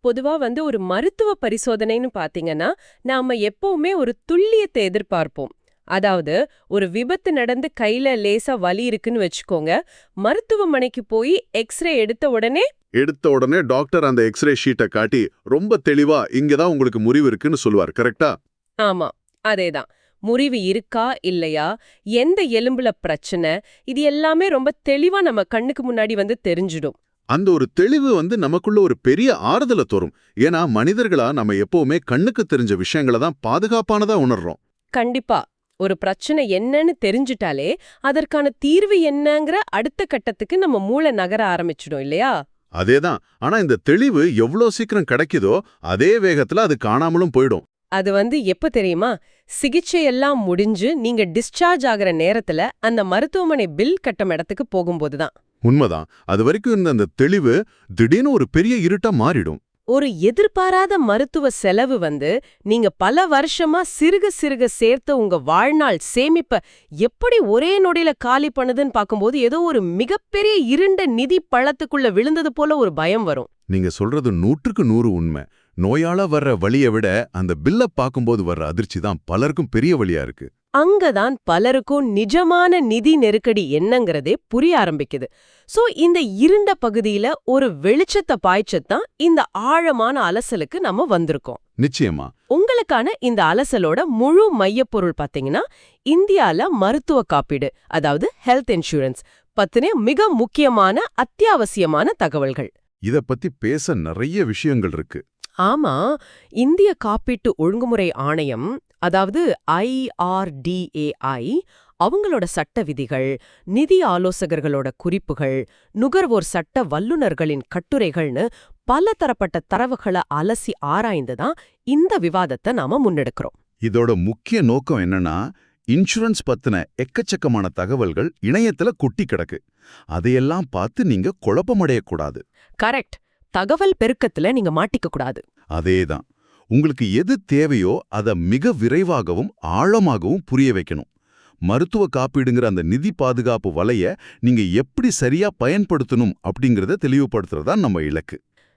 பொதுவா ஒரு மருத்துவ பரிசோதனைன்னு பாத்தீங்கன்னா, நாம எப்பவுமே ஒரு துல்லியத்தை எதிர்பார்ப்போம். அதாவது, ஒரு விபத்து நடந்து கையில லேசா வலி இருக்குன்னு வச்சுக்கோங்க. மருத்துவமனைக்கு போய் எக்ஸ்ரே எடுத்த உடனே டாக்டர் அந்த எக்ஸ்ரே ஷீட்டை காட்டி ரொம்ப தெளிவா இங்க தான் உங்களுக்கு முறிவு இருக்குன்னு சொல்லுவார். கரெக்ட்டா? ஆமா, அதேதான். முறிவு இருக்கா இல்லையா, எந்த எலும்புல பிரச்சனை, இது எல்லாமே ரொம்ப தெளிவா நம்ம கண்ணுக்கு முன்னாடி தெரிஞ்சிடும். அந்த ஒரு தெளிவு நமக்குள்ள ஒரு பெரிய ஆறுதலை தரும். ஏன்னா மனிதர்களா நம்ம எப்பவுமே கண்ணுக்கு தெரிஞ்ச விஷயங்களை தான் பாதுகாப்பானதா உணர்றோம். கண்டிப்பா. ஒரு பிரச்சனை என்னன்னு தெரிஞ்சுட்டாலே, அதற்கான தீர்வு என்னங்கிற அடுத்த கட்டத்துக்கு நம்ம மூளை நகர ஆரம்பிச்சிடும் இல்லையா? அதேதான். ஆனா இந்த தெளிவு எவ்ளோ சீக்கிரம் கிடைக்குதோ அதே வேகத்துல அது காணாமலும் போயிடும். அது எப்ப தெரியுமா? சிகிச்சை எல்லாம் முடிஞ்சு நீங்க டிஸ்சார்ஜ் ஆகுற நேரத்துல அந்த மருத்துவமனை பில் கட்டும் இடத்துக்கு போகும்போது தான். உண்மைதான். அது வரைக்கும் இருந்த அந்த தெளிவு திடீர்னு ஒரு பெரிய இருட்டா மாறிடும். ஒரு எதிர்பாராத மருத்துவ செலவு நீங்க பல வருஷமா சிறுக சிறுக சேர்த்த உங்க வாழ்நாள் சேமிப்ப எப்படி ஒரே நொடியில காலி பண்ணுதுன்னு பார்க்கும்போது ஏதோ ஒரு மிகப்பெரிய இருண்ட நிதி பள்ளத்துக்குள்ள விழுந்தது போல ஒரு பயம் வரும். நீங்க சொல்றது 100க்கு 100 உண்மை. நோயால வர்ற வலியை விட அந்த பில்ல பார்க்கும்போது வர்ற அதிர்ச்சி தான் பலருக்கும் பெரிய வலியா இருக்கு. அங்கதான் பலருக்கும் நிஜமான நிதி நெருக்கடி என்னங்கிறதே புரிய ஆரம்பிக்குது. சோ இந்த இருண்ட பகுதியில ஒரு வெளிச்சத்தை பாய்ச்சத்தான் இந்த ஆழமான அலசலுக்கு நம்ம வந்திருக்கோம். நிச்சயமா. உங்களுக்கான இந்த அலசலோட முழு மையப்பொருள் பாத்தீங்கன்னா, இந்தியால மருத்துவ காப்பீடு, அதாவது ஹெல்த் இன்சூரன்ஸ் பத்தின மிக முக்கியமான அத்தியாவசியமான தகவல்கள். இத பத்தி பேச நிறைய விஷயங்கள் இருக்கு. ஆமா, இந்திய காப்பீட்டு ஒழுங்குமுறை ஆணையம், அதாவது IRDAI, அவங்களோட சட்ட விதிகள், நிதி ஆலோசகர்களோட குறிப்புகள், நுகர்வோர் சட்ட வல்லுநர்களின் கட்டுரைகள்னு பல தரப்பட்ட தரவுகளை அலசி ஆராய்ந்துதான் இந்த விவாதத்தை நாம முன்னெடுக்கிறோம். இதோட முக்கிய நோக்கம் என்னன்னா, இன்சூரன்ஸ் பத்தின எக்கச்சக்கமான தகவல்கள் இணையத்துல கொட்டி கிடக்கு. அதையெல்லாம் பார்த்து நீங்க குழப்பமடையக்கூடாது. கரெக்ட். தகவல் பெருக்கத்துல நீங்க மாட்டிக்க கூடாது. அதேதான். உங்களுக்கு எது தேவையோ அதை மிக விரைவாகவும் ஆழமாகவும் புரிய வைக்கணும். மருத்துவ காப்பீடுங்கிற அந்த நிதி பாதுகாப்பு வலைய நீங்க எப்படி சரியா பயன்படுத்தணும் அப்படிங்கறத தெளிவுபடுத்துறதா நம்ம இலக்கு.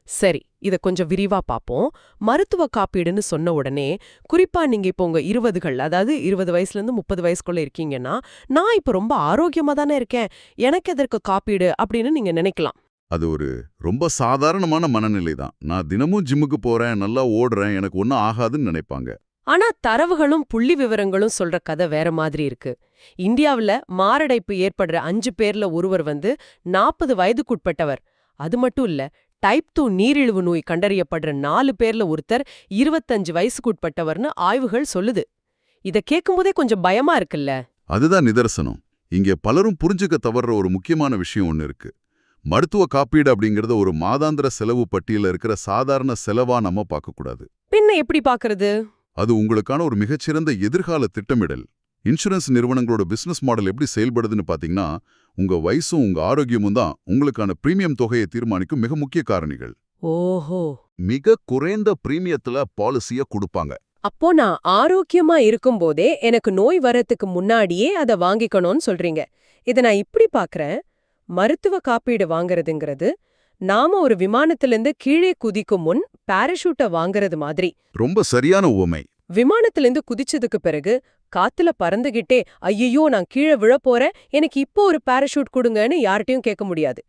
சரி, இத கொஞ்சம் விரிவா பாப்போம். மருத்துவ காப்பீடுன்னு சொன்ன உடனே, குறிப்பா நீங்க இப்போ உங்க 20கள், அதாவது 20 வயசுல இருந்து 30 வயசுக்குள்ள இருக்கீங்கன்னா, நான் இப்ப ரொம்ப ஆரோக்கியமா தானே இருக்கேன், எனக்கு எதற்கு காப்பீடு அப்படின்னு நீங்க நினைக்கலாம். அது ஒரு ரொம்ப சாதாரணமான மனநிலை தான். நான் தினமும் ஜிம்முக்கு போறேன், நல்லா ஓடுறேன், எனக்கு ஒன்றும் ஆகாதுன்னு நினைப்பாங்க. ஆனா தரவுகளும் புள்ளி விவரங்களும் சொல்ற கதை வேற மாதிரி இருக்கு. இந்தியாவுல மாரடைப்பு ஏற்படுற 5 பேர்ல ஒருவர் 40 வயதுக்குட்பட்டவர். அது மட்டும் இல்ல, டைப் 2 நீரிழிவு நோய் கண்டறியப்படுற 4 பேர்ல ஒருத்தர் 25 வயசுக்குட்பட்டவர்னு ஆய்வுகள் சொல்லுது. இத கேட்கும்போதே கொஞ்சம் பயமா இருக்குல்ல? அதுதான் நிதர்சனம். இங்க பலரும் புரிஞ்சுக்க தவறுற ஒரு முக்கியமான விஷயம் ஒன்று இருக்கு. மருத்துவ காப்பீடு அப்படிங்கறத ஒரு மாதாந்திர செலவு பட்டியல இருக்கிற சாதாரண செலவா நம்ம பார்க்கக்கூடாது. பின்ன எப்படி பார்க்கறது? அது உங்களுக்கான ஒரு மிகச்சிறந்த எதிர்கால திட்டமிடல். இன்சூரன்ஸ் நிறுவனங்களோட பிசினஸ் மாடல் எப்படி செயல்படுதுன்னு பாத்தீங்கன்னா, உங்க வயசும் உங்க ஆரோக்கியமும் தான் உங்களுக்கான பிரீமியம் தொகையை தீர்மானிக்கும் மிக முக்கிய காரணிகள். ஓஹோ. மிக குறைந்த பிரீமியத்துல பாலிசிய கொடுப்பாங்க. அப்போ நான் ஆரோக்கியமா இருக்கும்போதே எனக்கு நோய் வரத்துக்கு முன்னாடியே அதை வாங்கிக்கணும்னு சொல்றீங்க. இத நான் இப்படி பார்க்கறேன். மருத்துவ காப்பீடு வாங்குறதுங்கிறது நாம ஒரு விமானத்திலிருந்து கீழே குதிக்கும் முன் பாராசூட்டை வாங்குறது மாதிரி. ரொம்ப சரியான உவமை. விமானத்திலிருந்து குதிச்சதுக்கு பிறகு காத்துல பறந்துகிட்டே ஐயோ நான் கீழே விழப் போறேன், எனக்கு இப்போ ஒரு பாராசூட் கொடுங்கன்னு யார்கிட்டயும் கேட்க முடியாது.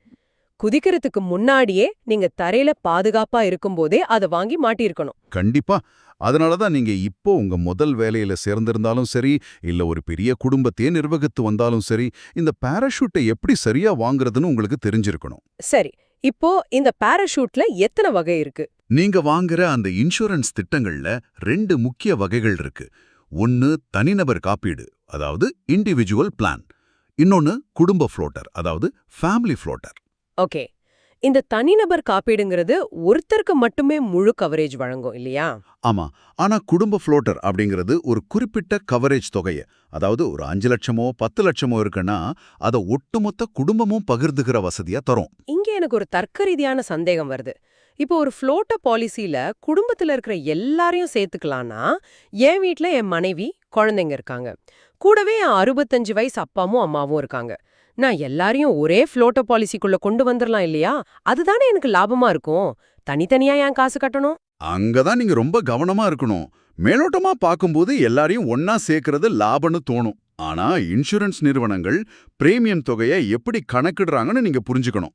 குதிக்கிறதுக்கு முன்னாடியே நீங்க தரையில பாதுகாப்பா இருக்கும்போதே அதை வாங்கி மாட்டியிருக்கணும். கண்டிப்பா. அதனாலதான் நீங்க இப்போ உங்க முதல் வேலையில சேர்ந்திருந்தாலும் சரி, இல்ல ஒரு பெரிய குடும்பத்தையே நிர்வகித்து வந்தாலும் சரி, இந்த பாராசூட்டை எப்படி சரியா வாங்குறதுன்னு உங்களுக்கு தெரிஞ்சிருக்கணும். சரி, இப்போ இந்த பாராசூட்ல எத்தனை வகை இருக்கு? நீங்க வாங்குற அந்த இன்சூரன்ஸ் திட்டங்கள்ல 2 முக்கிய வகைகள் இருக்கு. ஒன்னு தனிநபர் காப்பீடு, அதாவது இண்டிவிஜுவல் பிளான். இன்னொன்னு குடும்ப ஃப்ளோட்டர், அதாவது ஃபேமிலி ஃப்ளோட்டர். ஓகே, இந்த தனிநபர் காப்பீடுங்கிறது ஒருத்தருக்கு மட்டுமே முழு கவரேஜ் வழங்கும் இல்லையா? ஆமா. ஆனா குடும்ப ஃப்ளோட்டர் அப்படிங்கிறது ஒரு குறிப்பிட்ட கவரேஜ் தொகையை, அதாவது ஒரு 5 லட்சமோ 10 லட்சமோ இருக்குன்னா அதை ஒட்டுமொத்த குடும்பமும் பகிர்ந்துகிற வசதியா தரும். இங்க எனக்கு ஒரு தர்க்க ரீதியான சந்தேகம் வருது. இப்போ ஒரு ஃப்ளோட்டர் பாலிசியில குடும்பத்துல இருக்கிற எல்லாரையும் சேர்த்துக்கலாம்னா, என் வீட்ல என் மனைவி, குழந்தைங்க இருக்காங்க. கூடவே என் 65 வயசு அப்பாவும் அம்மாவும் இருக்காங்க. நான் எல்லாரையும் ஒரே ஃப்ளோட்டோ பாலிசிக்குள்ள கொண்டு வந்துடலாம் இல்லையா? அதுதானே எனக்கு லாபமா இருக்கும். தனித்தனியா ஏன் காசு கட்டணும்? அங்கதான் நீங்க ரொம்ப கவனமா இருக்கணும். மேலோட்டமா பார்க்கும்போது எல்லாரையும் ஒன்னா சேர்க்கறது லாபம்னு தோணும். ஆனா இன்சூரன்ஸ் நிறுவனங்கள் பிரீமியம் தொகையை எப்படி கணக்கிடுறாங்கன்னு நீங்க புரிஞ்சுக்கணும்.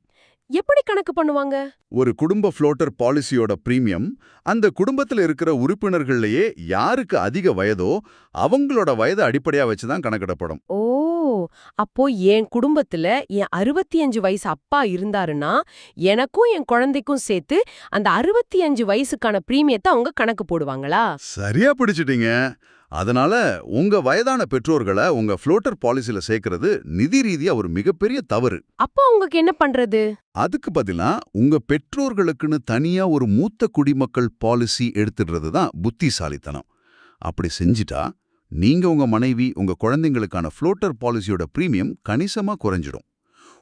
எப்படி கணக்கு பண்ணுவாங்க? ஒரு குடும்ப ஃப்ளோட்டர் பாலிசியோட பிரீமியம் அந்த குடும்பத்துல இருக்கிற உறுப்பினர்கள்லயே யாருக்கு அதிக வயதோ அவங்களோட வயதை அடிப்படையா வச்சுதான் கணக்கிடப்படும். ஓ, அப்போ என் குடும்பத்துல என் 65 வயசு அப்பா இருந்தாருன்னா எனக்கும் என் குழந்தைக்கும் சேர்த்து அந்த 65 வயசுக்கான பிரீமியத்தை அவங்க கணக்கு போடுவாங்களா? சரியா பிடிச்சிட்டீங்க. அதனால உங்க வயதான பெற்றோர்களை உங்க ஃப்ளோட்டர் பாலிசில சேர்க்கறது நிதி ரீதியா ஒரு மிகப்பெரிய தவறு. அப்போ அவங்களுக்கு என்ன பண்றது? அதுக்கு பதிலா உங்க பெற்றோர்களுக்குன்னு தனியா ஒரு மூத்த குடிமக்கள் பாலிசி எடுத்துடுறது தான் புத்திசாலித்தனம். அப்படி செஞ்சிட்டா நீங்க உங்க மனைவி உங்க குழந்தைங்களுக்கான ஃப்ளோட்டர் பாலிசியோட பிரீமியம் கணிசமா குறைஞ்சிடும்.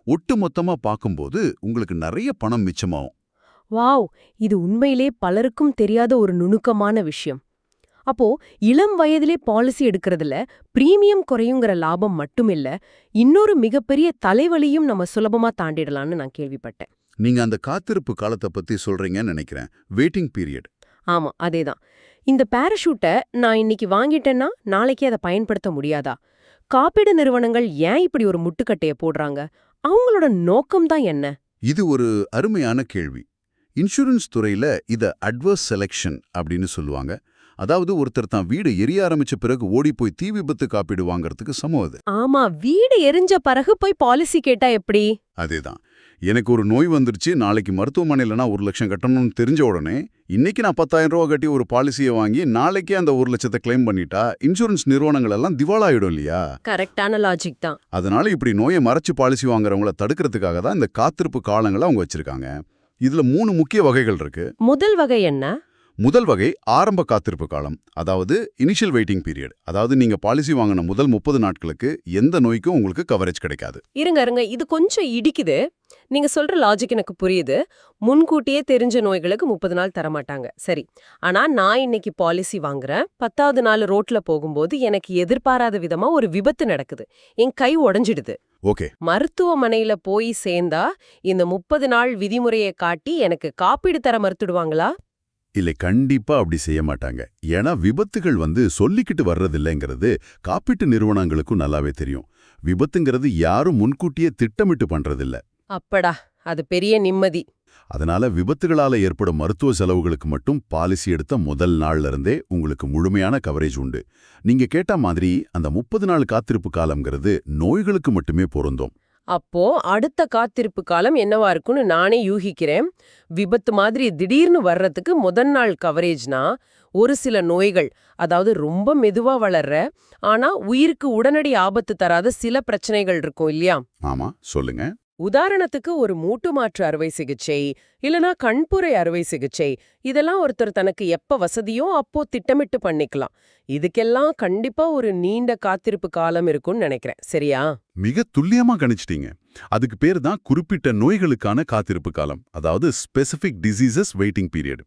ஒட்டு மொத்தமா பார்க்கும்போது உங்களுக்கு நிறைய பணம் மிச்சமாகும். வாவ், இது உண்மையிலே பலருக்கும் தெரியாத ஒரு நுணுக்கமான விஷயம். அப்போ இளம் வயதிலே பாலிசி எடுக்கிறதுல பிரீமியம் குறையுங்கிற லாபம் மட்டுமில்ல, இன்னொரு மிகப்பெரிய தலைவலியும் நம்ம சுலபமா தாண்டிடலாம்னு நான் கேள்விப்பட்டேன். நீங்க அந்த காத்திருப்பு காலத்தை பத்தி சொல்றீங்கன்னு நினைக்கிறேன். Waiting period. ஆமா, அதேதான். இந்த பாராசூட்டை நான் இன்னைக்கு வாங்கிட்டேன்னா நாளைக்கு அதை பயன்படுத்த முடியாதா? காப்பீடு நிறுவனங்கள் ஏன் இப்படி ஒரு முட்டுக்கட்டைய போடுறாங்க? அவங்களோட நோக்கம் தான் என்ன? இது ஒரு அருமையான கேள்வி. இன்சூரன்ஸ் துறையில இத அட்வர்ஸ் செலெக்ஷன் அப்படின்னு சொல்லுவாங்க. அதாவது ஒருத்தர் தான் வீடு எரிய ஆரம்பிச்ச பிறகு ஓடி போய் தீ விபத்து காப்பீடு வாங்கறதுக்கு சமம் அது. ஆமா, வீடு எரிஞ்ச பிறகு போய் பாலிசி கேட்டா எப்படி? அதேதான். எனக்கு ஒரு நோய் வந்துருச்சு, நாளைக்கு மருத்துவமனையில நான் 1 லட்சம் கட்டணும்னு தெரிஞ்ச உடனே இன்னைக்கு நான் 10,000 ரூபா கட்டி ஒரு பாலிசியை வாங்கி நாளைக்கே அந்த 1 லட்சத்தை கிளைம் பண்ணிட்டா இன்சூரன்ஸ் நிறுவனங்கள் எல்லாம் திவாலாயிடும் இல்லையா? கரெக்டான லாஜிக் தான். அதனால இப்படி நோயை மறைச்சு பாலிசி வாங்குறவங்கள தடுக்கிறதுக்காக தான் இந்த காத்திருப்பு காலங்களை அவங்க வச்சிருக்காங்க. இதுல 3 முக்கிய வகைகள் இருக்கு. முதல் வகை என்ன? முதல் வகை ஆரம்ப காத்திருப்பு காலம், அதாவது இனிஷியல் வெயிட்டிங் பீரியட். அதாவது நீங்க பாலிசி வாங்கின முதல் 30 நாட்களுக்கு எந்த நோய்க்கும் உங்களுக்கு கவரேஜ் கிடைக்காது. இருங்க, இது கொஞ்சம் இடிக்குது. நீங்க சொல்ற லாஜிக் எனக்கு புரியுது. முன்கூட்டியே தெரிஞ்ச நோய்களுக்கு 30 நாள் தரமாட்டாங்க, சரி. ஆனா நான் இன்னைக்கு பாலிசி வாங்குறேன், 10வது நாள் ரோட்ல போகும்போது எனக்கு எதிர்பாராத விதமா ஒரு விபத்து நடக்குது, என் கை உடைஞ்சிடுது. ஓகே. மருத்துவமனையில போய் சேர்ந்தா இந்த 30 நாள் விதிமுறையை காட்டி எனக்கு காப்பீடு தர மறுத்துடுவாங்களா? இல்லை, கண்டிப்பா அப்படி செய்ய மாட்டாங்க. ஏன்னா விபத்துகள் சொல்லிக்கிட்டு வர்றதில்லைங்கிறது காப்பீட்டு நிறுவனங்களுக்கும் நல்லாவே தெரியும். விபத்துங்கிறது யாரும் முன்கூட்டியே திட்டமிட்டு பண்றதில்ல. அப்படா, அது பெரிய நிம்மதி. அதனால விபத்துகளால ஏற்படும் மருத்துவ செலவுகளுக்கு மட்டும் பாலிசி எடுத்த முதல் நாள்ல இருந்தே உங்களுக்கு முழுமையான கவரேஜ் உண்டு. நீங்க கேட்ட மாதிரி அந்த 30 நாள் காத்திருப்பு காலம்ங்கிறது நோய்களுக்கு மட்டுமே பொருந்தும். அப்போ அடுத்த காத்திருப்பு காலம் என்னவா இருக்கும்னு நானே யூகிக்கிறேன். விபத்து மாதிரி திடீர்னு வர்றதுக்கு முதல் நாள் கவரேஜ்னா ஒரு சில நோய்கள், அதாவது ரொம்ப மெதுவா வளர்ற ஆனா உயிருக்கு உடனடி ஆபத்து தராத சில பிரச்சனைகள் இருக்கும் இல்லையா? ஆமா, சொல்லுங்க. உதாரணத்துக்கு ஒரு மூட்டு மாற்று அறுவை சிகிச்சை, இல்லனா கண்புரை அறுவை சிகிச்சை, இதெல்லாம் ஒருத்தர் தனக்கு எப்ப வசதியோ அப்போ திட்டமிட்டு பண்ணிக்கலாம். இதுக்கெல்லாம் கண்டிப்பா ஒரு நீண்ட காத்திருப்பு காலம் இருக்கும்னு நினைக்கிறேன், சரியா? மிக துல்லியமா கணிச்சிட்டீங்க. அதுக்கு பேர் தான் குறிப்பிட்ட நோய்களுக்கான காத்திருப்பு காலம், அதாவது ஸ்பெசிபிக் டிசீசஸ் வெயிட்டிங் பீரியட்.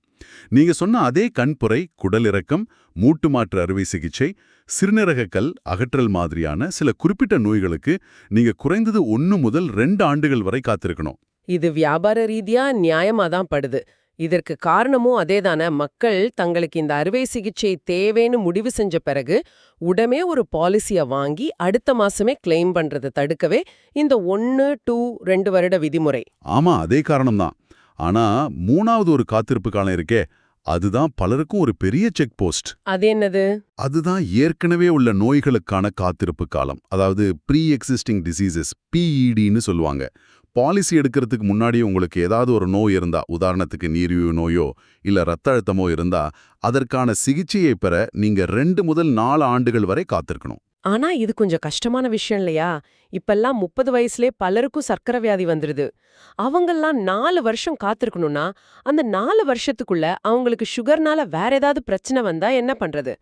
நீங்க சொன்ன அதே கண்புரை, குடலிறக்கம், மூட்டு மாற்று அறுவை சிகிச்சை, சிறுநீரகக்கல் அகற்றல் மாதிரியான சில குறிப்பிட்ட நோய்களுக்கு நீங்க குறைந்தது 1 முதல் 2 ஆண்டுகள் வரை காத்திருக்கணும். இது வியாபார ரீதியா நியாயமா தான் படுது. இதற்கு காரணமும் அதேதானே. மக்கள் தங்களுக்கு இந்த அறுவை சிகிச்சை தேவைன்னு முடிவு செஞ்ச பிறகு உடனே ஒரு பாலிசியை வாங்கி அடுத்த மாசமே கிளைம் பண்றதை தடுக்கவே இந்த 1 to 2 வருட விதிமுறை. ஆமா, அதே காரணம்தான். ஆனா 3வது ஒரு காத்திருப்பு காலம் இருக்கே, அதுதான் பலருக்கும் ஒரு பெரிய செக் போஸ்ட். அது என்னது? அதுதான் ஏற்கனவே உள்ள நோய்களுக்கான காத்திருப்பு காலம், அதாவது ப்ரீ எக்ஸிஸ்டிங் டிசீசஸ், PEDன்னு சொல்லுவாங்க. பாலிசி எடுக்கிறதுக்கு முன்னாடி உங்களுக்கு ஏதாவது ஒரு நோய் இருந்தா, உதாரணத்துக்கு நீரிழிவு நோயோ இல்ல ரத்த அழுத்தமோ இருந்தா அதற்கான சிகிச்சையை பெற நீங்க 2 முதல் 4 ஆண்டுகள் வரை காத்திருக்கணும். ஆனா இது கொஞ்சம் கஷ்டமான விஷயம் இல்லையா? இப்பெல்லாம் 30 வயசுலே பலருக்கும் சர்க்கரை வியாதி வந்துருது. அவங்கெல்லாம் 4 வருஷம் காத்திருக்கணும்னா அந்த 4 வருஷத்துக்குள்ள அவங்களுக்கு சுகர்னால வேற ஏதாவது பிரச்சனை வந்தா என்ன பண்றது?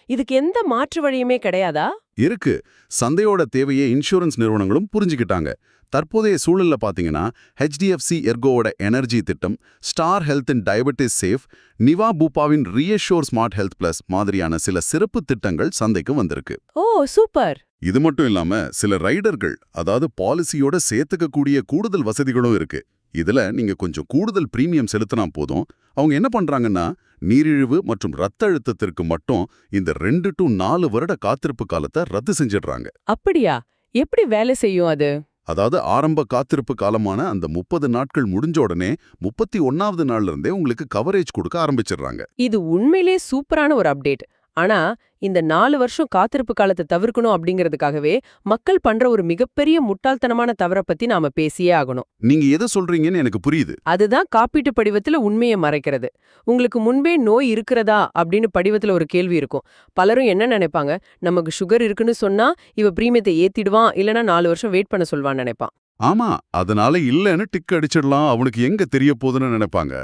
இதுக்கு எந்த மாற்று வழியுமே கிடையாதா? இருக்கு. சந்தையோட தேவையை இன்சூரன்ஸ் நிறுவனங்களும் புரிஞ்சுக்கிட்டாங்க. தற்போதைய சூழல்ல பாத்தீங்கன்னா HDFC எர்கோவோட எனர்ஜி திட்டம், Star Health and Diabetes Safe, Niva பூபாவின் ரியஷோர் ஸ்மார்ட் ஹெல்த் பிளஸ் மாதிரியான சில சிறப்பு திட்டங்கள் சந்தைக்கு வந்திருக்கு. ஓ, சூப்பர். இது மட்டும் இல்லாம சில ரைடர்கள், அதாவது பாலிசியோட சேர்த்துக்கக்கூடிய கூடுதல் வசதிகளும் இருக்கு. இதுல நீங்க கொஞ்சம் கூடுதல் பிரீமியம் செலுத்தினா போதும். அவங்க என்ன பண்றாங்கன்னா, நீரிழிவு மற்றும் ரத்த அழுத்தத்திற்கு மட்டும் இந்த 2 to 4 வருட காத்திருப்பு காலத்தை ரத்து செஞ்சிடுறாங்க. அப்படியா? எப்படி வேலை செய்யும் அது? அதாவது ஆரம்ப காத்திருப்பு காலமான அந்த 30 நாட்கள் முடிஞ்ச உடனே 31வது நாள்ல இருந்தே உங்களுக்கு கவரேஜ் கொடுக்க ஆரம்பிச்சிடுறாங்க. இது உண்மையிலே சூப்பரான ஒரு அப்டேட். ஆனா இந்த 4 வருஷம் காத்திருப்பு காலத்தை தவிர்க்கணும் அப்படிங்கிறதுக்காகவே மக்கள் பண்ற ஒரு மிகப்பெரிய முட்டாள்தனமான தவறை பத்தி நாம பேசியே ஆகணும். நீங்க எதை சொல்றீங்கன்னு எனக்கு புரியுது. அதுதான் காப்பீட்டு படிவத்துல உண்மையை மறைக்கிறது. உங்களுக்கு முன்பே நோய் இருக்கிறதா அப்படின்னு படிவத்துல ஒரு கேள்வி இருக்கும். பலரும் என்ன நினைப்பாங்க, நமக்கு சுகர் இருக்குன்னு சொன்னா இவ பிரீமியத்தை ஏத்திடுவான், இல்லனா 4 வருஷம் வெயிட் பண்ண சொல்வான்னு நினைப்பான். ஆமா, அதனால இல்லன்னு டிக் அடிச்சிடலாம், அவனுக்கு எங்க தெரிய போகுதுன்னு நினைப்பாங்க.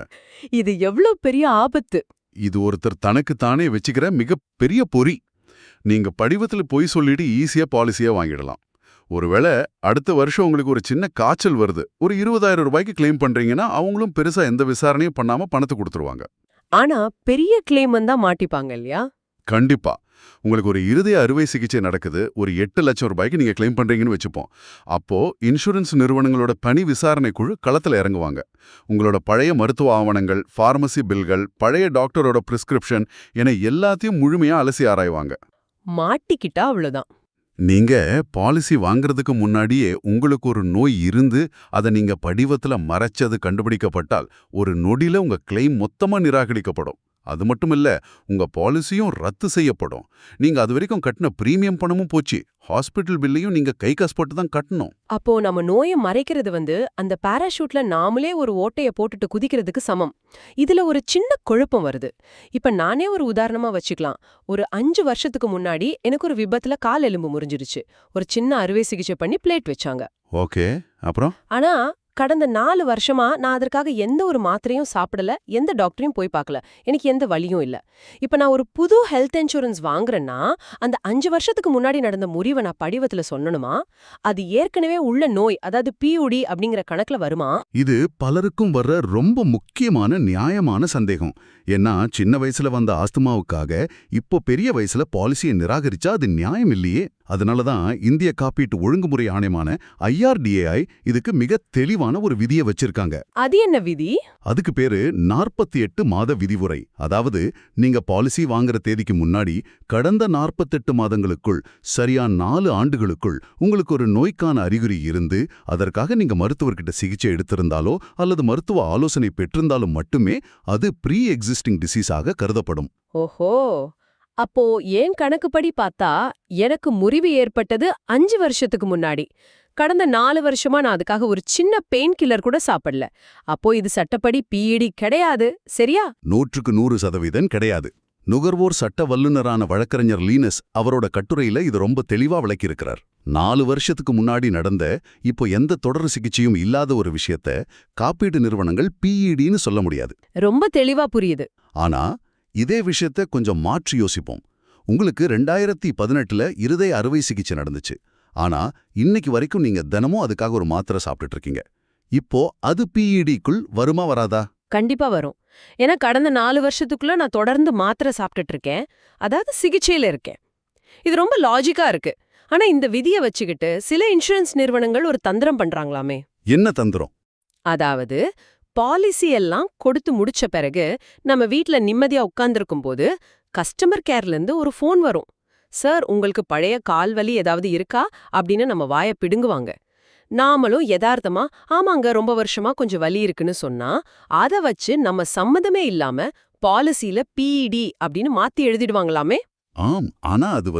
இது எவ்வளவு பெரிய ஆபத்து! இது ஒருத்தர் தனக்கு தானே வச்சுக்கிற மிகப்பெரிய பொறி. நீங்க படிவத்துல பொய் சொல்லிட்டு ஈஸியா பாலிசியா வாங்கிடலாம். ஒருவேளை அடுத்த வருஷம் உங்களுக்கு ஒரு சின்ன காய்ச்சல் வருது, ஒரு 20,000 ரூபாய்க்கு கிளைம் பண்றீங்கன்னா அவங்களும் பெருசா எந்த விசாரணையும் பண்ணாம பணத்தை கொடுத்துருவாங்க. ஆனா பெரிய கிளைம் வந்தா மாட்டிப்பாங்க இல்லையா? கண்டிப்பா. உங்களுக்கு ஒரு இருதய அறுவை சிகிச்சை நடக்குது, ஒரு 8 லட்சம் ரூபாய்க்கு நீங்க கிளைம் பண்றீங்கன்னு வச்சுப்போம். அப்போ இன்சூரன்ஸ் நிறுவனங்களோட பணி விசாரணை குழு களத்துல இறங்குவாங்க. உங்களோட பழைய மருத்துவ ஆவணங்கள், பார்மசி பில்கள், பழைய டாக்டரோட பிரிஸ்கிரிப்ஷன் என எல்லாத்தையும் முழுமையா அலசி ஆராய்வாங்க. மாட்டிக்கிட்டா அவ்வளவுதான். நீங்க பாலிசி வாங்குறதுக்கு முன்னாடியே உங்களுக்கு ஒரு நோய் இருந்து அதை நீங்க படிவத்துல மறைச்சது கண்டுபிடிக்கப்பட்டால் ஒரு நொடியில உங்க கிளைம் மொத்தமா நிராகரிக்கப்படும். அது மட்டும் இல்ல, உங்க பாலிசியும் ரத்து செய்யப்படும். நீங்க அது வரைக்கும் கட்டின பிரீமியம் பணமும் போச்சு. ஹாஸ்பிட்டல் பில்லையும் நீங்க கை காசுபட்டு தான் கட்டணும். அப்போ நம்ம நோயை மறைக்கிறது அந்த பாராஷூட்ல நாமளே ஒரு ஓட்டைய போட்டுட்டு குதிக்கிறதுக்கு சமம். இதுல ஒரு சின்ன குழப்பம் வருது. இப்ப நானே ஒரு உதாரணமா வச்சுக்கலாம். ஒரு 5 வருஷத்துக்கு முன்னாடி எனக்கு ஒரு விபத்துல கால் எலும்பு முறிஞ்சிருச்சு. ஒரு சின்ன அறுவை சிகிச்சை பண்ணி பிளேட் வச்சாங்க. ஓகே, அப்புறம்? ஆனா கடந்த 4 வருஷமா நான் அதற்காக எந்த ஒரு மாத்திரையும் சாப்பிடல, எந்த டாக்டரையும் போய் பார்க்கல. எனக்கு எந்த வலியும் இல்ல. இப்ப நான் ஒரு புது ஹெல்த் இன்சூரன்ஸ் வாங்குறேன்னா, அந்த 5 வருஷத்துக்கு முன்னாடி நடந்த முறிவை நான் படிவத்துல சொல்லணுமா? அது ஏற்கனவே உள்ள நோய், அதாவது பியூடி அப்படிங்கிற கணக்குல வருமா? இது பலருக்கும் வர்ற ரொம்ப முக்கியமான நியாயமான சந்தேகம். ஏன்னா சின்ன வயசுல வந்த ஆஸ்துமாவுக்காக இப்போ பெரிய வயசுல பாலிசியை நிராகரிச்சா அது நியாயம் இல்லையே. அதனாலதான் இந்திய காப்பீட்டு ஒழுங்குமுறை ஆணையமான IRDAI இதுக்கு மிக தெளிவான ஒரு விதியை வச்சிருக்காங்க. அது என்ன விதி? அதுக்கு பேரு 48 மாத விதிமுறை. அதாவது நீங்க பாலிசி வாங்குற தேதிக்கு முன்னாடி கடந்த 48 மாதங்களுக்குள், சரியா 4 ஆண்டுகளுக்குள் உங்களுக்கு ஒரு நோய்க்கான அறிகுறி இருந்து அதற்காக நீங்க மருத்துவர்கிட்ட சிகிச்சை எடுத்திருந்தாலோ அல்லது மருத்துவ ஆலோசனை பெற்றிருந்தாலும் மட்டுமே அது ப்ரீ எக்ஸிஸ்டிங் டிசீஸாக கருதப்படும். ஓஹோ, அப்போ ஏன் கணக்குப்படி பார்த்தா எனக்கு முறிவு ஏற்பட்டது 5 வருஷத்துக்கு முன்னாடி. கடந்த 4 வருஷமா நான் அதுக்காக ஒரு சின்ன பெயின் கில்லர் கூட சாப்பிடல. அப்போ இது சட்டப்படி பிஇடி கிடையாது, சரியா? 100% கிடையாது. நுகர்வோர் சட்ட வல்லுநரான வழக்கறிஞர் லீனஸ் அவரோட கட்டுரையில இது ரொம்ப தெளிவா விளக்கியிருக்கிறார். 4 வருஷத்துக்கு முன்னாடி நடந்த, இப்போ எந்த தொடர் சிகிச்சையும் இல்லாத ஒரு விஷயத்த காப்பீட்டு நிறுவனங்கள் பிஇடின்னு சொல்ல முடியாது. ரொம்ப தெளிவா புரியுது. ஆனா இதே விஷயத்த கொஞ்சம் மாற்றி யோசிப்போம். உங்களுக்கு 2018ல இருதய அறுவை சிகிச்சை நடந்துச்சு. ஆனா இன்னைக்கு வரைக்கும் நீங்க தினமும் அதுக்காக ஒரு மாத்திரை சாப்பிட்டுட்டு இருக்கீங்க. இப்போ அது பிஇடிக்குள் வருமா வராதா? கண்டிப்பா வரும். ஏன்னா கடந்த 4 வருஷத்துக்குள்ள நான் தொடர்ந்து மாத்திரை சாப்பிட்டுட்டு இருக்கேன், அதாவது சிகிச்சையில இருக்கேன். இது ரொம்ப லாஜிக்கா இருக்கு. ஆனா இந்த விதியை வச்சுக்கிட்டு சில இன்சூரன்ஸ் நிறுவனங்கள் ஒரு தந்திரம் பண்றாங்களாமே. என்ன தந்திரம்? அதாவது பாலிசி எல்லாம் கொடுத்து முடிச்ச பிறகு நம்ம வீட்ல நிம்மதியா உட்கார்ந்திருக்கும் போது கஸ்டமர் கேர்ல இருந்து ஒரு ஃபோன் வரும். சார், உங்களுக்கு பழைய கால்வலி ஏதாவது இருக்கா அப்படின்னு நம்ம வாயை பிடுங்குவாங்க. நாமளும் யதார்த்தமா ஆமாங்க ரொம்ப வருஷமா கொஞ்சம் வலி இருக்குன்னு சொன்னா அதை வச்சு நம்ம சம்மதமே இல்லாம பாலிசியில பிஇடி அப்படின்னு மாத்தி எழுதிடுவாங்களாமே. ஆம், ஆனா அது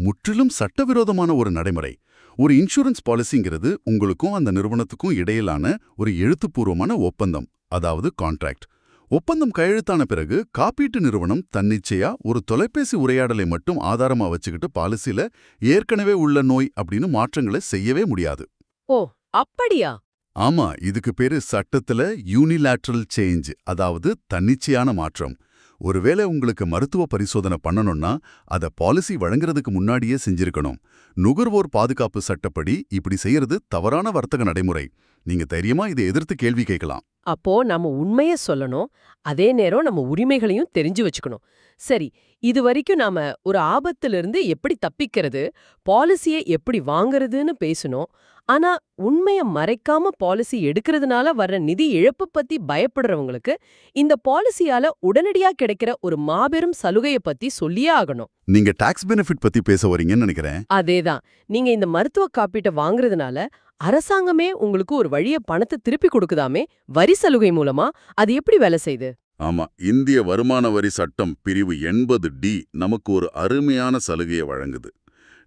முற்றிலும் சட்டவிரோதமான ஒரு நடைமுறை. ஒரு இன்சூரன்ஸ் பாலிசிங்கிறது உங்களுக்கும் அந்த நிறுவனத்துக்கும் இடையிலான ஒரு எழுத்துப்பூர்வமான ஒப்பந்தம், அதாவது கான்ட்ராக்ட். ஒப்பந்தம் கையெழுத்தான பிறகு காப்பீட்டு நிறுவனம் தன்னிச்சையா ஒரு தொலைபேசி உரையாடலை மட்டும் ஆதாரமா வச்சுக்கிட்டு பாலிசியில ஏற்கனவே உள்ள நோய் அப்படின்னு மாற்றங்களை செய்யவே முடியாது. ஓ, அப்படியா? ஆமா, இதுக்கு பேரு சட்டத்துல யூனிலேட்ரல் சேஞ்ச், அதாவது தன்னிச்சையான மாற்றம். ஒருவேளை உங்களுக்கு மருத்துவ பரிசோதனை பண்ணணும்னா அத பாலிசி வழங்குறதுக்கு முன்னாடியே செஞ்சிருக்கணும். நுகர்வோர் பாதுகாப்பு சட்டப்படி இப்படி செய்யறது தவறான வர்த்தக நடைமுறை. நீங்க தைரியமா இதை எதிர்த்து கேள்வி கேட்கலாம். அப்போ நம்ம உண்மைய சொல்லணும், அதே நேரம் நம்ம உரிமைகளையும் தெரிஞ்சு வச்சுக்கணும். சரி, இது வரைக்கும் நாம ஒரு ஆபத்திலிருந்து எப்படி தப்பிக்கிறது, பாலிசியை எப்படி வாங்குறதுன்னு பேசணும். ஆனா உண்மைய மறைக்காம பாலிசி எடுக்கிறதுனால வர்ற நிதி இழப்பு பத்தி பயப்படுறவங்களுக்கு இந்த பாலிசியால உடனடியா கிடைக்கிற ஒரு மாபெரும் சலுகைய பத்தி சொல்லியே ஆகணும். நீங்க டாக்ஸ் பெனிஃபிட் பத்தி பேச வரீங்கன்னு நினைக்கிறேன். அதேதான். நீங்க இந்த மருத்துவ காப்பீட்டை வாங்குறதுனால அரசாங்கமே உங்களுக்கு ஒரு வழிய பணத்தை திருப்பி கொடுக்குதாமே, வரி சலுகை மூலமா. அது எப்படி வேலை செய்யுது? ஆமா, இந்திய வருமான வரி சட்டம் பிரிவு 80D நமக்கு ஒரு அருமையான சலுகையை வழங்குது.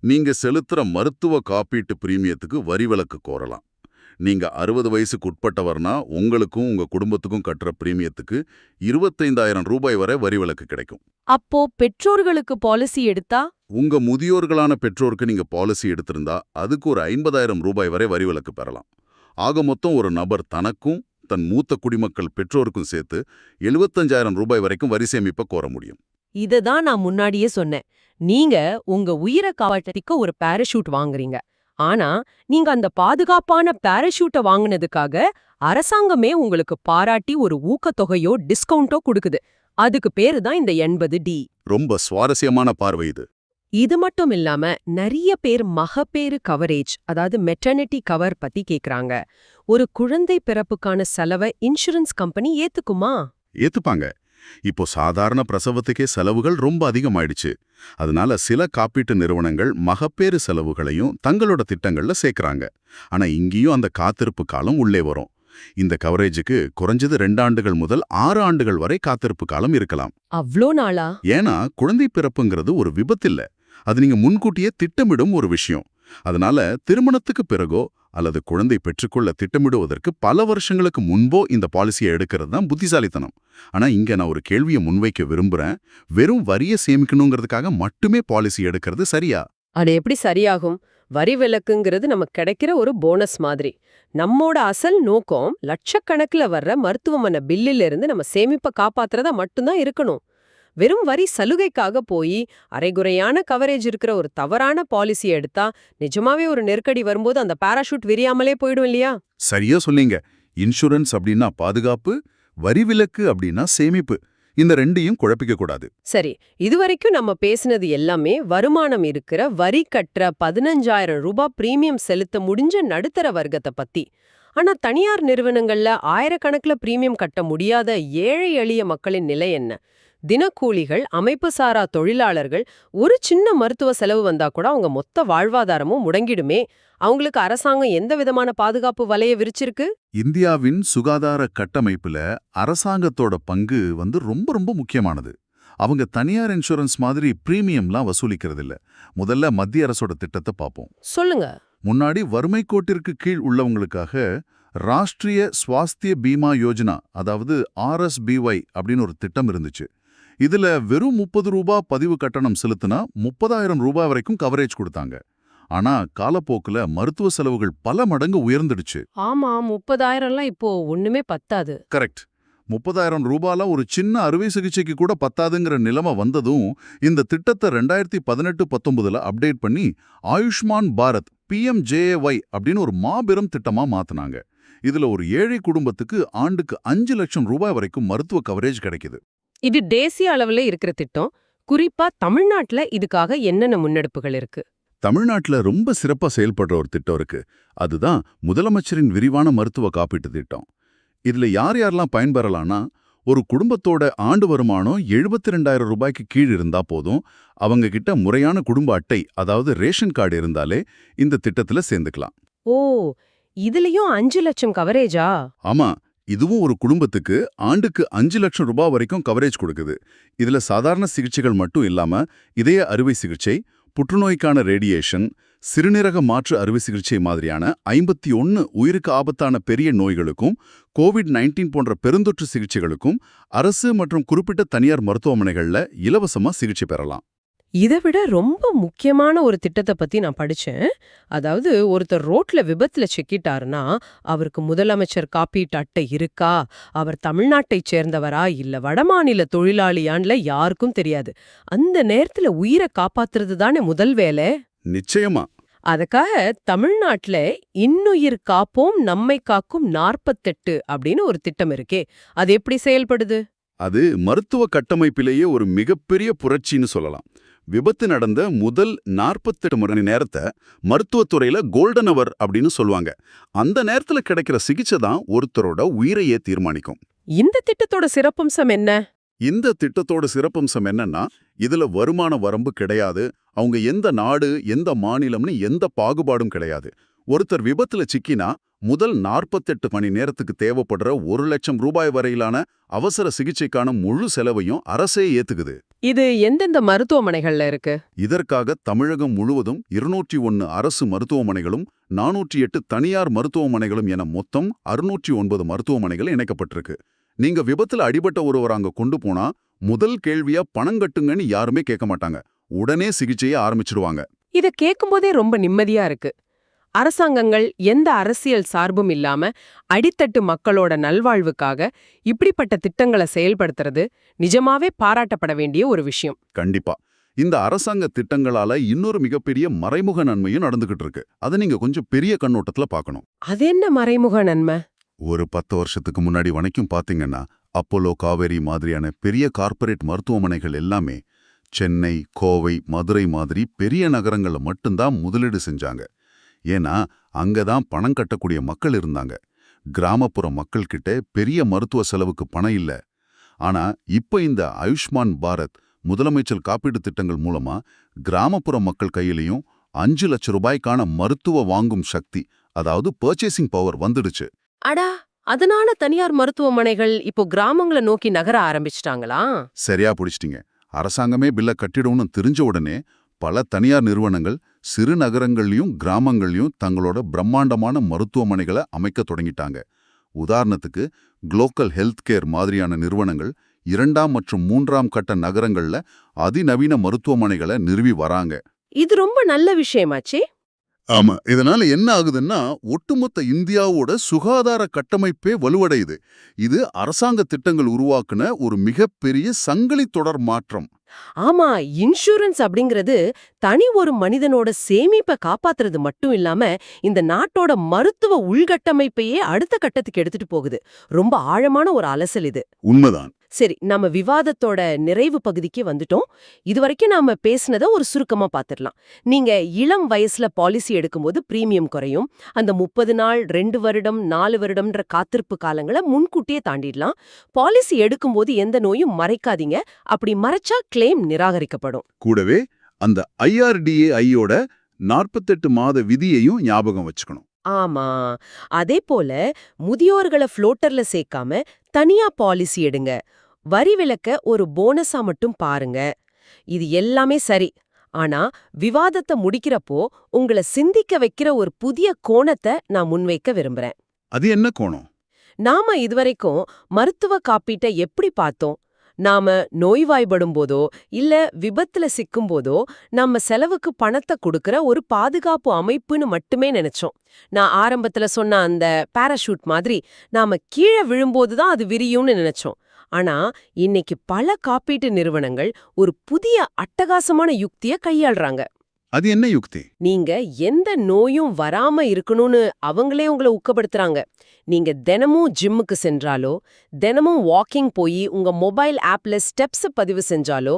நீங்க செலுத்துற மருத்துவ காப்பீட்டு பிரீமியத்துக்கு வரி விலக்கு கோரலாம். நீங்க 60 வயசுக்கு உட்பட்டவர்னா உங்களுக்கும் உங்க குடும்பத்துக்கும் கட்டுற பிரீமியத்துக்கு 25,000 ரூபாய் வரை வரி விலக்கு கிடைக்கும். அப்போ பெற்றோர்களுக்கு பாலிசி எடுத்தா? உங்க முதியோர்களான பெற்றோருக்கு நீங்க பாலிசி எடுத்திருந்தா அதுக்கு ஒரு 50,000 ரூபாய் வரை வரி விலக்கு பெறலாம். ஆக மொத்தம் ஒரு நபர் தனக்கும் தன் மூத்த குடிமக்கள் பெற்றோருக்கும் சேர்த்து 75,000 ரூபாய் வரைக்கும் வரி சேமிப்பை கோர முடியும். இததான் நான் முன்னாடியே சொன்னேன். நீங்க உங்க உயிரை காப்பாற்றிக்க ஒரு பாராசூட் வாங்குறீங்க. ஆனா நீங்க அந்த பாதுகாப்பான பாராசூட்டை வாங்குனதுக்காக அரசாங்கமே உங்களுக்கு பாராட்டி ஒரு ஊக்கத்தொகையோ டிஸ்கவுண்டோ கொடுக்குது. அதுக்கு பேரு தான் இந்த 80D. ரொம்ப சுவாரஸ்யமான பார்வை இது. இது மட்டும் இல்லாம நிறைய பேர் மகப்பேறு கவரேஜ், அதாவது மெட்டர்னிட்டி கவர் பத்தி கேக்குறாங்க. ஒரு குழந்தை பிறப்புக்கான செலவை இன்சூரன்ஸ் கம்பெனி ஏத்துக்குமா? ஏத்துப்பாங்க. இப்போ சாதாரண பிரசவத்துக்கே செலவுகள் ரொம்ப அதிகமாயிடுச்சு. அதனால சில காப்பீட்டு நிறுவனங்கள் மகப்பேறு செலவுகளையும் தங்களோட திட்டங்கள்ல சேர்க்கறாங்க. ஆனா இங்கேயும் அந்த காத்திருப்பு காலம் உள்ளே வரும். இந்த கவரேஜுக்கு குறைஞ்சது 2 ஆண்டுகள் முதல் 6 ஆண்டுகள் வரை காத்திருப்பு காலம் இருக்கலாம். அவ்ளோ நாளா? ஏன்னா குழந்தை பிறப்புங்கிறது ஒரு விபத்தில்ல, அது நீங்க முன்கூட்டியே திட்டமிடும் ஒரு விஷயம். அதனால திருமணத்துக்கு பிறகோ அல்லது குழந்தை பெற்றுக்கொள்ள திட்டமிடுவதற்கு பல வருஷங்களுக்கு முன்போ இந்த பாலிசியை எடுக்கிறது தான் புத்திசாலித்தனம். ஆனா இங்க நான் ஒரு கேள்வியை முன்வைக்க விரும்புறேன். வெறும் வரியை சேமிக்கணுங்கிறதுக்காக மட்டுமே பாலிசி எடுக்கிறது சரியா? அது எப்படி சரியாகும்? வரி விலக்குங்கிறது நமக்கு கிடைக்கிற ஒரு போனஸ் மாதிரி. நம்மோட அசல் நோக்கம் லட்சக்கணக்கில் வர்ற மருத்துவமனை பில்லில இருந்து நம்ம சேமிப்பை காப்பாத்துறதா மட்டும்தான் இருக்கணும். வெறும் வரி சலுகைக்காக போய் அரைகுறையான கவரேஜ் இருக்கிற ஒரு தவறான பாலிசி எடுத்தா நிஜமாவே ஒரு நெருக்கடி வரும்போது அந்த பாராசூட் விரியாமலே போயிடும் இல்லையா? சரியா சொன்னீங்க. இன்சூரன்ஸ் அப்படின்னா பாதுகாப்பு, வரி விலக்கு அப்படின்னா சேமிப்பு. இந்த ரெண்டையும் குழப்பிக்க கூடாது. சரி, இதுவரைக்கும் நம்ம பேசினது எல்லாமே வருமானம் இருக்கிற வரி கட்டுற 15,000 ரூபாய் பிரீமியம் செலுத்த முடிஞ்ச நடுத்தர வர்க்கத்தை பத்தி. ஆனா தனியார் நிறுவனங்கள்ல ஆயிரக்கணக்கில் பிரீமியம் கட்ட முடியாத ஏழை எளிய மக்களின் நிலை என்ன? தினக்கூலிகள், அமைப்பு சாரா தொழிலாளர்கள், ஒரு சின்ன மருத்துவ செலவு வந்தா கூட அவங்க மொத்த வாழ்வாதாரமும் முடங்கிடுமே. அவங்களுக்கு அரசாங்கம் எந்த விதமான பாதுகாப்பு வலைய விரிச்சிருக்கு? இந்தியாவின் சுகாதார கட்டமைப்புல அரசாங்கத்தோட பங்கு ரொம்ப ரொம்ப முக்கியமானது. அவங்க தனியார் இன்சூரன்ஸ் மாதிரி பிரீமியம்லாம் வசூலிக்கிறது இல்ல. முதல்ல மத்திய அரசோட திட்டத்தை பார்ப்போம். சொல்லுங்க. முன்னாடி வறுமை கோட்டிற்கு கீழ் உள்ளவங்களுக்காக ராஷ்டிரிய ஸ்வாஸ்திய பீமா யோஜனா, அதாவது RSBY அப்படின்னு ஒரு திட்டம் இருந்துச்சு. இதுல வெறும் 30 ரூபாய் பதிவு கட்டணம் செலுத்தினா 30,000 ரூபாய் வரைக்கும் கவரேஜ் கொடுத்தாங்க. ஆனா காலப்போக்குல மருத்துவ செலவுகள் பல மடங்கு உயர்ந்துடுச்சு. ஆமா, 30,000லாம் இப்போ ஒண்ணுமே பத்தாது. கரெக்ட். 30,000 ரூபாய்ல ஒரு சின்ன அறுவை சிகிச்சைக்கு கூட பத்தாதுங்கிற நிலைமை வந்ததும் இந்த திட்டத்தை 2018-19 அப்டேட் பண்ணி ஆயுஷ்மான் பாரத் PMJAY அப்படின்னு ஒரு மாபெரும் திட்டமா மாத்துனாங்க. இதுல ஒரு ஏழை குடும்பத்துக்கு ஆண்டுக்கு 5 லட்சம் ரூபாய் வரைக்கும் மருத்துவ கவரேஜ் கிடைக்குது. இது தேசிய அளவுல இருக்கிற திட்டம். குறிப்பா தமிழ்நாட்டுல இதுக்காக என்னென்ன முன்னெடுப்புகள் இருக்கு? தமிழ்நாட்டுல ரொம்ப சிறப்பா செயல்படுற ஒரு திட்டம் இருக்கு. அதுதான் முதலமைச்சரின் விரிவான மருத்துவ காப்பீட்டு திட்டம். இதுல யார் யாரெல்லாம் பயன்பெறலாம்னா, ஒரு குடும்பத்தோட ஆண்டு வருமானம் 72,000 ரூபாய்க்கு கீழ் இருந்தா போதும். அவங்க கிட்ட முறையான குடும்ப அட்டை, அதாவது ரேஷன் கார்டு இருந்தாலே இந்த திட்டத்துல சேர்ந்துக்கலாம். ஓ, இதுலயும் 5 லட்சம் கவரேஜா? ஆமா, இதுவும் ஒரு குடும்பத்துக்கு ஆண்டுக்கு 5 லட்சம் ரூபாய் வரைக்கும் கவரேஜ் கொடுக்குது. இதுல சாதாரண சிகிச்சைகள் மட்டும் இல்லாம இதய அறுவை சிகிச்சை, புற்றுநோய்க்கான ரேடியேஷன், சிறுநீரக மாற்று அறுவை சிகிச்சை மாதிரியான 51 உயிருக்கு ஆபத்தான பெரிய நோய்களுக்கும் COVID-19 போன்ற பெருந்தொற்று சிகிச்சைகளுக்கும் அரசு மற்றும் குறிப்பிட்ட தனியார் மருத்துவமனைகள்ல இலவசமா சிகிச்சை பெறலாம். இதை விட ரொம்ப முக்கியமான ஒரு திட்டத்தை பத்தி நான் படிச்சேன். அதாவது ஒருத்தர் ரோட்ல விபத்துல சிக்கிட்டாருன்னா அவருக்கு முதலமைச்சர் காப்பீட்டு அட்டை இருக்கா, அவர் தமிழ்நாட்டைச் சேர்ந்தவரா இல்ல வடமாநில தொழிலாளியான்ல யாருக்கும் தெரியாது. அந்த நேரத்துல உயிரை காப்பாத்துறது தானே முதல் வேலை. நிச்சயமா. அதுக்காக தமிழ்நாட்டுல இன்னுயிர் காப்போம் நம்மை காக்கும் 48 அப்படின்னு ஒரு திட்டம் இருக்கே, அது எப்படி செயல்படுது? அது மருத்துவ கட்டமைப்பிலேயே ஒரு மிகப்பெரிய புரட்சின்னு சொல்லலாம். விபத்து நடந்த முதல் 48 மணி நேரத்தை மருத்துவத்துறையில கோல்டன் அவர் அப்படின்னு சொல்லுவாங்க. அந்த நேரத்துல கிடைக்கிற சிகிச்சை தான் ஒருத்தரோட உயிரையே தீர்மானிக்கும். இந்த திட்டத்தோட சிறப்பம்சம் என்ன? இந்த திட்டத்தோட சிறப்பம்சம் என்னன்னா, இதுல வருமான வரம்பு கிடையாது. அவங்க எந்த நாடு, எந்த மாநிலம்னு எந்த பாகுபாடும் கிடையாது. ஒருத்தர் விபத்துல சிக்கினா முதல் 48 மணி நேரத்துக்கு தேவைப்படுற 1 லட்சம் ரூபாய் வரையிலான அவசர சிகிச்சைக்கான முழு செலவையும் அரசே ஏத்துக்குது. இது எந்தெந்த மருத்துவமனைகள்ல இருக்கு? இதற்காக தமிழகம் முழுவதும் 201 அரசு மருத்துவமனைகளும் 408 தனியார் மருத்துவமனைகளும் என மொத்தம் 609 மருத்துவமனைகள் இணைக்கப்பட்டிருக்கு. நீங்க விபத்துல அடிபட்ட ஒருவர் அங்க கொண்டு போனா முதல் கேள்வியா பணம் கட்டுங்கன்னு யாருமே கேட்க மாட்டாங்க. உடனே சிகிச்சையை ஆரம்பிச்சிடுவாங்க. இத கேட்கும்போதே ரொம்ப நிம்மதியா இருக்கு. அரசாங்கங்கள் எந்த அரசியல் சார்பும் இல்லாம அடித்தட்டு மக்களோட நல்வாழ்வுக்காக இப்படிப்பட்ட திட்டங்களை செயல்படுத்துறது நிஜமாவே பாராட்டப்பட வேண்டிய ஒரு விஷயம். கண்டிப்பா. இந்த அரசாங்க திட்டங்களால இன்னொரு மிகப்பெரிய மறைமுக நன்மையும் நடந்துகிட்டு இருக்கு. அதை நீங்க கொஞ்சம் பெரிய கண்ணோட்டத்துல பார்க்கணும். அது என்ன மறைமுக நன்மை? ஒரு 10 வருஷத்துக்கு முன்னாடி வரைக்கும் பாத்தீங்கன்னா, அப்போலோ, காவேரி மாதிரியான பெரிய கார்ப்பரேட் மருத்துவமனைகள் எல்லாமே சென்னை, கோவை, மதுரை மாதிரி பெரிய நகரங்கள்ல மட்டும்தான் முதலீடு செஞ்சாங்க. ஏன்னா அங்கதான் பணம் கட்டக்கூடிய மக்கள் இருந்தாங்க. கிராமப்புற மக்கள்கிட்ட பெரிய மருத்துவ செலவுக்கு பணம் இல்ல. ஆனா இப்ப இந்த ஆயுஷ்மான் பாரத் முதலமைச்சர் காப்பீடு திட்டங்கள் மூலமா கிராமப்புற மக்கள் கையிலையும் 5 லட்சம் ரூபாய்க்கான மருத்துவ வாங்கும் சக்தி, அதாவது பர்ச்சேசிங் பவர் வந்துடுச்சு. அடா, அதனால தனியார் மருத்துவமனைகள் இப்போ கிராமங்களை நோக்கி நகர ஆரம்பிச்சிட்டாங்களா? சரியா பிடிச்சிட்டீங்க. அரசாங்கமே பில்ல கட்டிடும்னு தெரிஞ்ச உடனே பல தனியார் நிறுவனங்கள் சிறு நகரங்கள்லயும் கிராமங்கள்லயும் தங்களோட பிரம்மாண்டமான மருத்துவமனைகளை அமைக்க தொடங்கிட்டாங்க. உதாரணத்துக்கு குளோக்கல் ஹெல்த் கேர் மாதிரியான நிறுவனங்கள் 2ஆம் மற்றும் 3ஆம் கட்ட நகரங்கள்ல அதிநவீன மருத்துவமனைகளை நிறுவி வராங்க. இது ரொம்ப நல்ல விஷயமாச்சே. ஆமா. இதனால என்ன ஆகுதுன்னா, ஒட்டுமொத்த இந்தியாவோட சுகாதார கட்டமைப்பே வலுவடையுது. இது அரசாங்க திட்டங்கள் உருவாக்குன ஒரு மிகப்பெரிய சங்கிலி தொடர் மாற்றம். ஆமா, இன்சூரன்ஸ் அப்படிங்கிறது தனி ஒரு மனிதனோட சேமிப்பை காப்பாத்துறது மட்டும் இல்லாம இந்த நாட்டோட மருத்துவ உள்கட்டமைப்பையே அடுத்த கட்டத்துக்கு எடுத்துட்டு போகுது. ரொம்ப ஆழமான ஒரு அலசல் இது. உண்மைதான். சரி, நம்ம விவாதத்தோட நிறைவு பகுதிக்கு வந்துட்டோம். இதுவரைக்கும் நாம பேசினதை ஒரு சுருக்கமா பாத்துடலாம். நீங்க இளம் வயசுல பாலிசி எடுக்கும்போது பிரீமியம் குறையும். அந்த 30 நாள், 2 வருடம், 4 வருடம்ன்ற காத்திருப்பு காலங்களை முன்கூட்டியே தாண்டிடலாம். பாலிசி எடுக்கும்போது எந்த நோயும் மறைக்காதீங்க. அப்படி மறைச்சா கிளைம் நிராகரிக்கப்படும். கூடவே அந்த IRDAI-யோட 48 மாத விதியையும் ஞாபகம் வச்சுக்கணும். ஆமா, அதே போல முதியோர்களை ஃப்ளோட்டர்ல சேர்க்காம தனியா பாலிசி எடுங்க. வரி விலக்க ஒரு போனஸா மட்டும் பாருங்க. இது எல்லாமே சரி. ஆனா விவாதத்தை முடிக்கிறப்போ உங்களை சிந்திக்க வைக்கிற ஒரு புதிய கோணத்தை நான் முன்வைக்க விரும்புறேன். அது என்ன கோணம்? நாம இதுவரைக்கும் மருத்துவ காப்பீட்டை எப்படி பார்த்தோம்? நாம நோய்வாய்ப்படும் போதோ இல்ல விபத்துல சிக்கும் போதோ நம்ம செலவுக்கு பணத்தை கொடுக்கற ஒரு பாதுகாப்பு அமைப்புன்னு மட்டுமே நினைச்சோம். நான் ஆரம்பத்துல சொன்ன அந்த பாராஷூட் மாதிரி நாம கீழே விழும்போதுதான் அது விரியும்னு நினைச்சோம். ஆனா இன்னைக்கு பல காப்பீட்டு நிறுவனங்கள் ஒரு புதிய அட்டகாசமான யுக்திய கையாள்றாங்க. அது என்ன யுக்தி? நீங்க எந்த நோயும் வராம இருக்கணும்னு அவங்களே உங்களை ஊக்கப்படுத்துறாங்க. நீங்க தினமும் ஜிம்முக்கு சென்றாலோ, தினமும் வாக்கிங் போய் உங்க மொபைல் ஆப்ல ஸ்டெப்ஸ் பதிவு செஞ்சாலோ,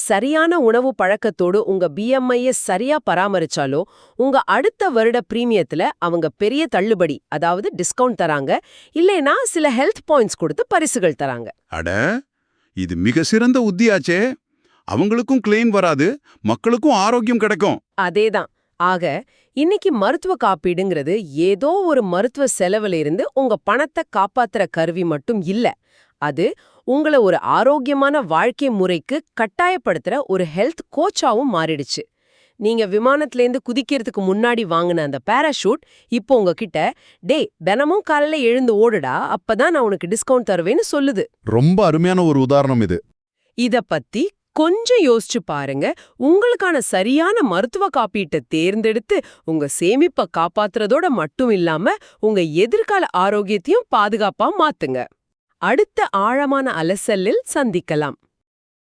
சரியான உணவு பழக்கத்தோடு உங்க BMI-ய சரியா பராமரிச்சாலோ, உங்க அடுத்த வருட பிரீமியத்துல அவங்க பெரிய தள்ளுபடி, அதாவது டிஸ்கவுண்ட் தராங்க. இல்லைனா சில ஹெல்த் பாயிண்ட்ஸ் கொடுத்து பரிசுகள் தராங்க. அட, இது மிக சிறந்த உத்தியாச்சே. அவங்களுக்கும் கிளைம் வராது, மக்களுக்கும் ஆரோக்கியம் கிடைக்கும். அதேதான். ஆக இன்னைக்கு மருத்துவ காப்பீடுங்கிறது ஏதோ ஒரு மருத்துவ செலவுல இருந்து உங்க பணத்தை காப்பாத்துற கருவி மட்டும் இல்ல. அது உங்களை ஒரு ஆரோக்கியமான வாழ்க்கை முறைக்கு கட்டாயப்படுத்துற ஒரு ஹெல்த் கோச்சாவும் மாறிடுச்சு. நீங்க விமானத்திலேருந்து குதிக்கிறதுக்கு முன்னாடி வாங்கின அந்த பாராஷூட் இப்போ உங்ககிட்ட, டேய் தினமும் காலையில எழுந்து ஓடுடா, அப்பதான் நான் உனக்கு டிஸ்கவுண்ட் தருவேன்னு சொல்லுது. ரொம்ப அருமையான ஒரு உதாரணம் இது. இத பத்தி கொஞ்சம் யோசிச்சு பாருங்க. உங்களுக்கான சரியான மருத்துவ காப்பீட்டை தேர்ந்தெடுத்து உங்க சேமிப்பை காப்பாத்துறதோட மட்டும் இல்லாம உங்க எதிர்கால ஆரோக்கியத்தையும் பாதுகாப்பா மாத்துங்க. அடுத்த ஆழமான அலசலில் சந்திக்கலாம்.